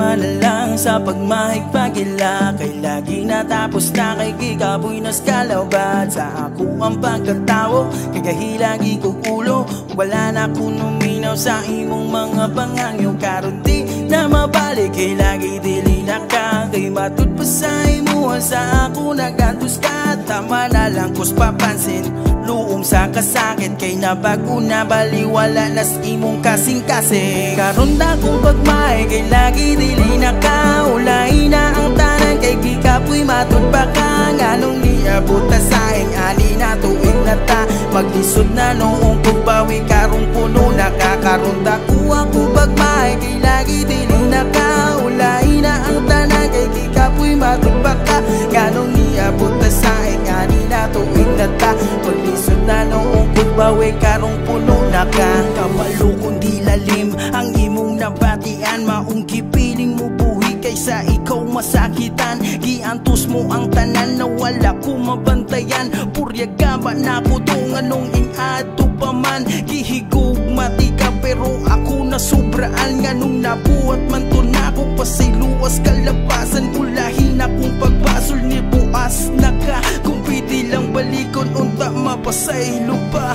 Tama na lang sa pagmahig pagila, kay lagi natapos na kay gikapoy na skalawbat. Sa ako ang pagkatawo, kay kahilagi ko ulo. Wala na ko numinaw sa imong mga bangangyo. Karon di na mabalik, kay lagi dili na ka. Kay matud pa sa imuha sa ako nagantos ka. Tama na lang kus papansin, luom sa kasakit. Kay nabago na baliwala nas imong kasing-kasing. Karon na kong pagmay, kay lagi dili na ka. Ulay na ang tanan, kay gikapoy matud pa ka. Nganong niabot ta sa ing ani na tuig na ta. Maglisod na noong pagbawi, karong puno na ka. Karon ta kuha ko pagmay, kay lagi dili na ka. Ulay na ang tanan, kay gikapoy matud pa ka. Nganong niabot ta sa ing ani na tuig na ta. Maglisod na noong pagbawi, karong puno na ka. Kabalo kundi lalim ang imong nabatian, maong kipiling mo buhi kaysa ikaw masakitan. Giantos mo ang tanan na wala ko mabantayan. Puryaga ba na ko tong anong inato pa man. Gihigugmati ka pero ako nasubraan. Nganong nabuhat man to na ko pasiluwas kalabasan. Ulahin akong pagbasol ni buas na ka. Kung pwede lang balikon unta mapasaylo pa.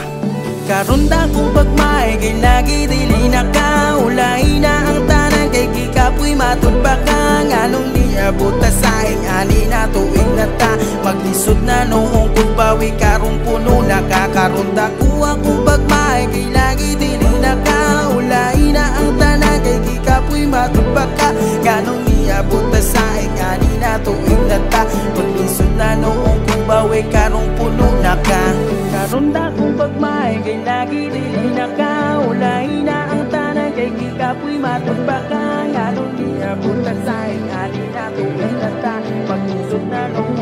Karon na kong pagmay, kay lagi dili na ka. Ulay na ang tanan, kay gikapoy matud pa ka. Nganong niabot ta sa ing ani na tuig na ta. Maglisod na noong pagbawi, karong puno na ka. Karon ta kuha kong pagmay, kay lagi dili na ka. Ulay na ang tanan, kay gikapoy matud pa ka. Nganong niabot ta sa ing ani na tuig na ta. Maglisod na noong pagbawi, karong puno na ka. Karon na kong pagmay, kay lagi dili na ka. Ulay na ang tanan, kay gikapoy matud pa ka. Nganong niabot ta sa ing ani na tuig na ta. Maglisod na noong